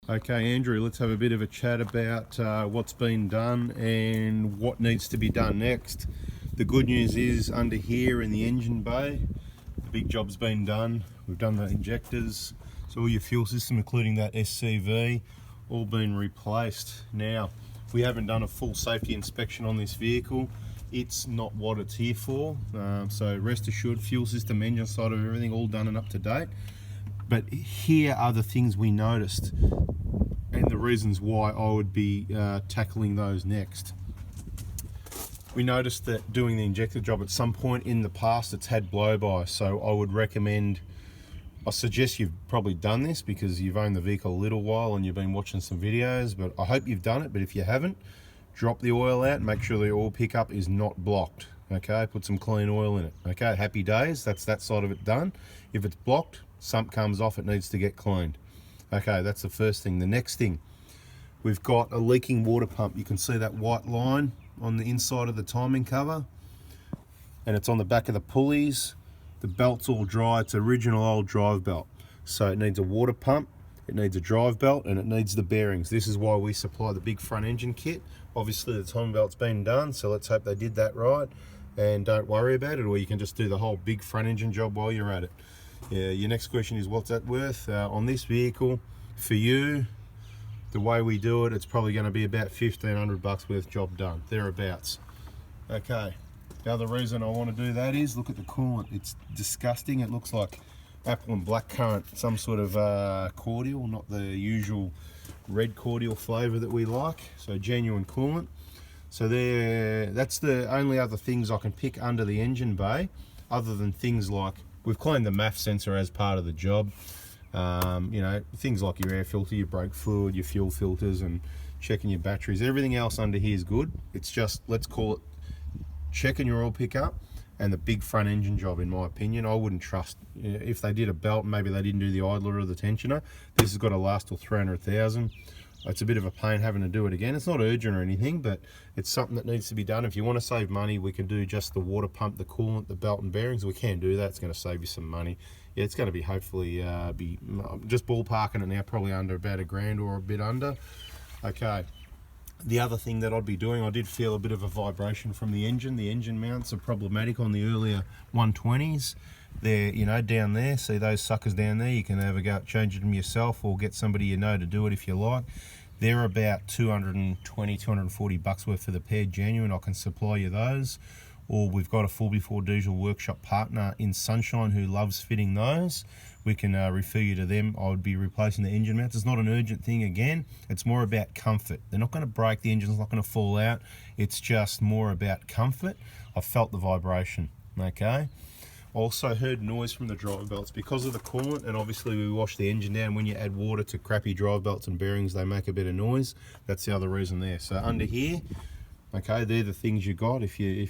Okay, Andrew, let's have a bit of a chat about what's been done and what needs to be done next. The good news is under here in the engine bay, the big job's been done. We've done the injectors, so all your fuel system, including that SCV, all been replaced. Now, we haven't done a full safety inspection on this vehicle. It's not what it's here for, so rest assured, fuel system, engine side of everything, all done and up to date. But here are the things we noticed and the reasons why I would be tackling those next. We noticed that doing the injector job at some point in the past, it's had blow-by, so I would recommend, I suggest you've probably done this because you've owned the vehicle a little while and you've been watching some videos, but I hope you've done it. But if you haven't, drop the oil out and make sure the oil pickup is not blocked. Okay, put some clean oil in it. Okay, happy days, that's that side of it done. If it's blocked, sump comes off, it needs to get cleaned. Okay, that's the first thing. The next thing, we've got a leaking water pump. You can see that white line on the inside of the timing cover, and it's on the back of the pulleys. The belt's all dry, it's original old drive belt. So it needs a water pump, it needs a drive belt, and it needs the bearings. This is why we supply the big front engine kit. Obviously the timing belt's been done, so let's hope they did that right, and don't worry about it, or you can just do the whole big front engine job while you're at it. Yeah, your next question is, what's that worth? On this vehicle, for you, the way we do it, it's probably going to be about 1,500 bucks worth job done, thereabouts. Okay, the other reason I want to do that is, look at the coolant. It's disgusting. It looks like apple and blackcurrant, some sort of cordial, not the usual red cordial flavour that we like, so genuine coolant. So that's the only other things I can pick under the engine bay, other than things like, we've cleaned the MAF sensor as part of the job. You know, things like your air filter, your brake fluid, your fuel filters, and checking your batteries. Everything else under here is good. It's just, let's call it checking your oil pickup and the big front engine job, in my opinion. I wouldn't trust, if they did a belt, maybe they didn't do the idler or the tensioner. This has got to last till 300,000. It's a bit of a pain having to do it again. It's not urgent or anything, but it's something that needs to be done. If you want to save money, we can do just the water pump, the coolant, the belt and bearings. We can do that. It's going to save you some money. Yeah, it's going to be hopefully just ballparking it now, probably under about $1,000 or a bit under. Okay. The other thing that I'd be doing, I did feel a bit of a vibration from the engine. The engine mounts are problematic on the earlier 120s. They're, you know, down there. See those suckers down there? You can either go change them yourself or get somebody you know to do it if you like. They're about 220, 240 bucks worth for the pair, genuine. I can supply you those. Or we've got a full before diesel workshop partner in Sunshine who loves fitting those. We can refer you to them. I would be replacing the engine mounts. It's not an urgent thing again. It's more about comfort. They're not going to break, the engine's not going to fall out. It's just more about comfort. I felt the vibration, okay? Also heard noise from the drive belts because of the coolant, and obviously we wash the engine down. When you add water to crappy drive belts and bearings, they make a bit of noise. That's the other reason there. So under here, okay, they're the things you got. If you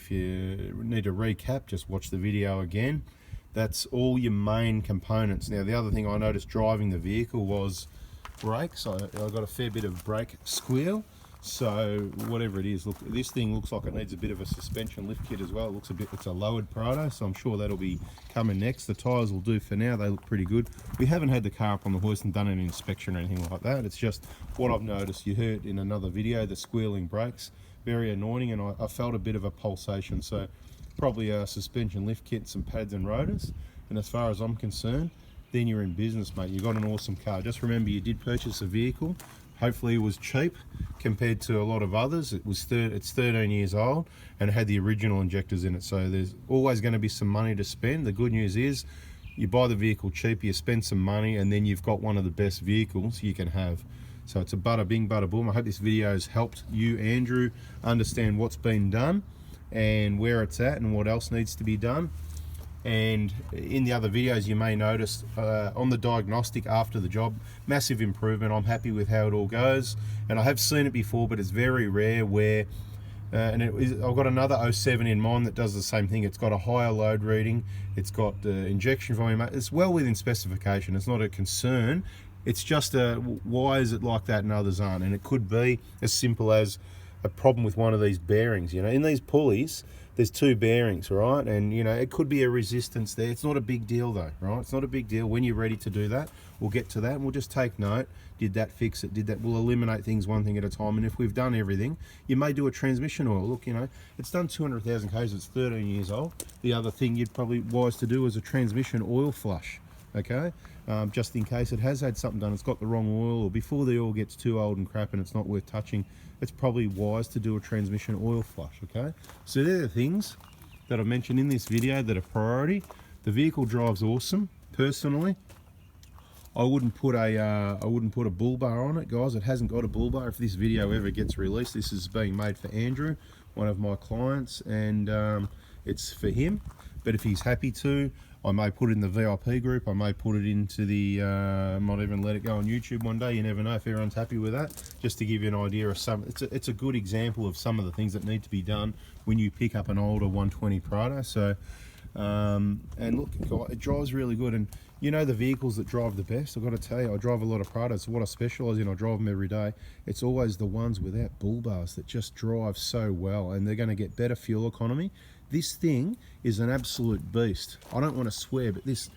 need to recap, just watch the video again. That's all your main components. Now the other thing I noticed driving the vehicle was brakes. I got a fair bit of brake squeal. So whatever it is, look, this thing looks like it needs a bit of a suspension lift kit as well. It looks a bit, it's a lowered Prado, so I'm sure that'll be coming next. The tyres will do for now, they look pretty good. We haven't had the car up on the hoist and done an inspection or anything like that. It's just what I've noticed. You heard in another video the squealing brakes, very annoying, and I felt a bit of a pulsation. So probably a suspension lift kit, some pads and rotors. And as far as I'm concerned, then you're in business, mate. You've got an awesome car. Just remember, you did purchase a vehicle. Hopefully it was cheap compared to a lot of others. It's 13 years old and it had the original injectors in it. So there's always going to be some money to spend. The good news is you buy the vehicle cheap, you spend some money, and then you've got one of the best vehicles you can have. So it's a bada bing, bada boom. I hope this video has helped you, Andrew, understand what's been done and where it's at and what else needs to be done. And in the other videos you may notice on the diagnostic after the job, massive improvement. I'm happy with how it all goes, and I have seen it before, but it's very rare where I've got another 07 in mind that does the same thing. It's got a higher load reading, it's got injection volume, it's well within specification. It's not a concern, it's just why is it like that and others aren't? And it could be as simple as a problem with one of these bearings. You know, in these pulleys there's two bearings, right? And you know, it could be a resistance there. It's not a big deal though, right? It's not a big deal. When you're ready to do that, we'll get to that and we'll just take note. Did that fix it? Did that? We'll eliminate things one thing at a time. And if we've done everything, you may do a transmission oil. Look, you know, it's done 200,000 k's. It's 13 years old. The other thing you'd probably wise to do is a transmission oil flush. Okay, just in case it has had something done, it's got the wrong oil, or before the oil gets too old and crap and it's not worth touching, it's probably wise to do a transmission oil flush. Okay, so they're the things that I've mentioned in this video that are priority. The vehicle drives awesome. Personally, I wouldn't put a bull bar on it, guys. It hasn't got a bull bar. If this video ever gets released, this is being made for Andrew, one of my clients, and it's for him. But if he's happy to, I may put it in the VIP group. I may put it into the, might even let it go on YouTube one day. You never know if everyone's happy with that. Just to give you an idea of some, it's a good example of some of the things that need to be done when you pick up an older 120 Prado. So, and look, it drives really good. And you know the vehicles that drive the best, I've got to tell you, I drive a lot of Prados. So what I specialise in, I drive them every day. It's always the ones without bull bars that just drive so well, and they're going to get better fuel economy. This thing is an absolute beast. I don't want to swear, but this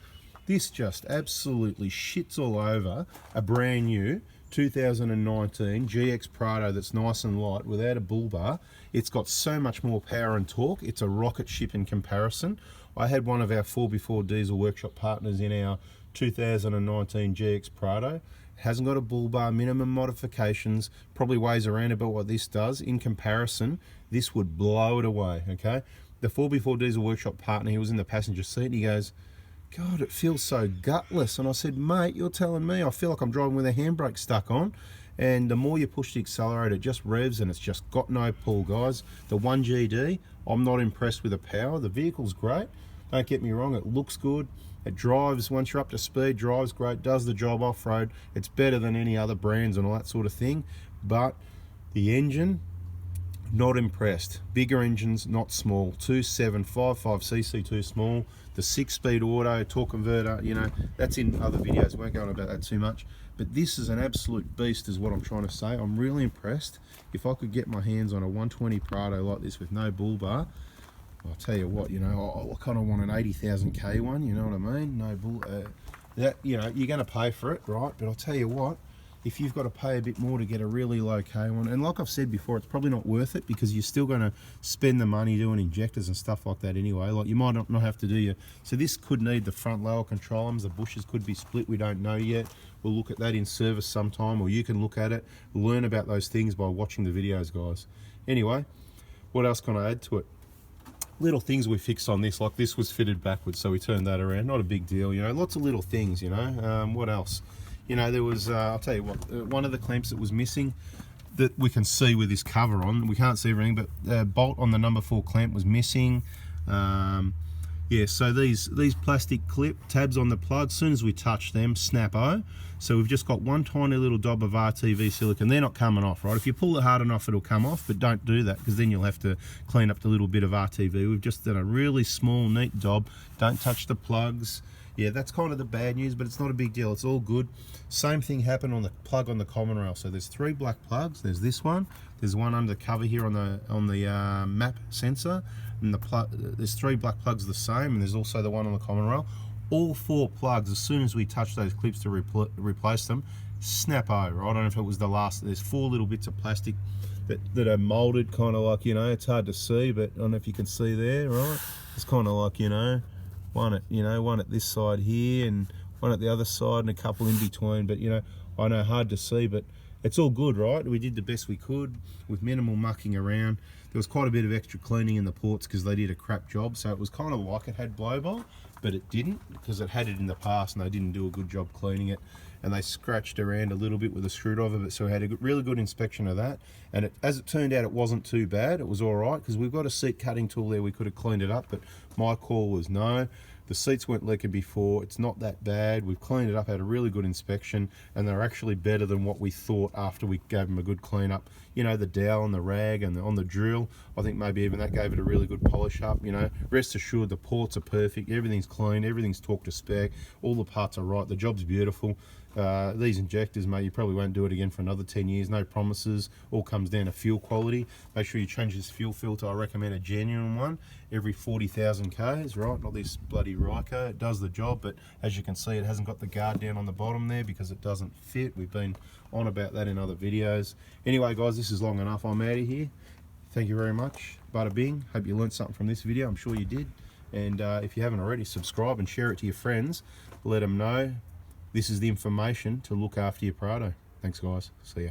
just absolutely shits all over a brand new 2019 GX Prado that's nice and light without a bull bar. It's got so much more power and torque. It's a rocket ship in comparison. I had one of our 4x4 diesel workshop partners in our 2019 GX Prado. It hasn't got a bull bar, minimum modifications, probably weighs around about what this does. In comparison, this would blow it away, okay? The 4x4 diesel workshop partner, he was in the passenger seat, and he goes, God, it feels so gutless. And I said, mate, you're telling me I feel like I'm driving with a handbrake stuck on. And the more you push the accelerator, it just revs and it's just got no pull, guys. The 1GD, I'm not impressed with the power. The vehicle's great, don't get me wrong, it looks good. It drives, once you're up to speed, drives great, does the job off-road. It's better than any other brands and all that sort of thing. But the engine, not impressed. Bigger engines, not small. 2755cc too small. The 6-speed auto torque converter, you know, that's in other videos. We won't go on about that too much. But this is an absolute beast is what I'm trying to say. I'm really impressed. If I could get my hands on a 120 Prado like this with no bull bar, I'll tell you what, you know, I kind of want an 80,000 K one, you know what I mean? No bull, that, you know, you're going to pay for it, right? But I'll tell you what, if you've got to pay a bit more to get a really low K one, and like I've said before, it's probably not worth it because you're still going to spend the money doing injectors and stuff like that anyway. Like you might not have to do your, so this could need the front lower control arms, the bushes could be split, we don't know yet. We'll look at that in service sometime, or you can look at it, learn about those things by watching the videos, guys. Anyway, what else can I add to it? Little things we fixed on this, like this was fitted backwards, so we turned that around. Not a big deal, you know, lots of little things, you know. What else? You know, there was, I'll tell you what, one of the clamps that was missing that we can see with this cover on, we can't see everything, but the bolt on the number 4 clamp was missing. Yeah, so these plastic clip tabs on the plug, as soon as we touch them, snap-o. So we've just got one tiny little dab of RTV silicone. They're not coming off, right? If you pull it hard enough, it'll come off, but don't do that because then you'll have to clean up the little bit of RTV. We've just done a really small, neat dab. Don't touch the plugs. Yeah, that's kind of the bad news, but it's not a big deal. It's all good. Same thing happened on the plug on the common rail. So there's 3 black plugs. There's this one. There's one under the cover here on the map sensor. And the plug, there's 3 black plugs the same, and there's also the one on the common rail. All 4 plugs, as soon as we touch those clips to replace them, snap over. I don't know if it was the last. There's 4 little bits of plastic that are molded, kind of like, you know, it's hard to see, but I don't know if you can see there, right? It's kind of like, you know, one at this side here and one at the other side and a couple in between. But you know, I know, hard to see, but it's all good, right? We did the best we could with minimal mucking around. There was quite a bit of extra cleaning in the ports because they did a crap job, so it was kind of like it had blow by, but it didn't because it had it in the past and they didn't do a good job cleaning it, and they scratched around a little bit with a screwdriver, but so we had a really good inspection of that, and as it turned out, it wasn't too bad. It was all right because we've got a seat cutting tool there. We could have cleaned it up, but my call was no. The seats weren't leaking before. It's not that bad. We've cleaned it up, had a really good inspection, and they're actually better than what we thought after we gave them a good clean up. You know, the dowel and the rag and on the drill, I think maybe even that gave it a really good polish up. You know, rest assured the ports are perfect. Everything's clean. Everything's torqued to spec. All the parts are right. The job's beautiful. These injectors, mate, you probably won't do it again for another 10 years. No promises. All comes down to fuel quality. Make sure you change this fuel filter. I recommend a genuine one every 40,000 Ks, right? Not this bloody Ryko. It does the job, but as you can see, it hasn't got the guard down on the bottom there because it doesn't fit. We've been on about that in other videos. Anyway, guys, this is long enough. I'm out of here. Thank you very much. Bada bing. Hope you learned something from this video. I'm sure you did. And if you haven't already, subscribe and share it to your friends. Let them know this is the information to look after your Prado. Thanks, guys. See ya.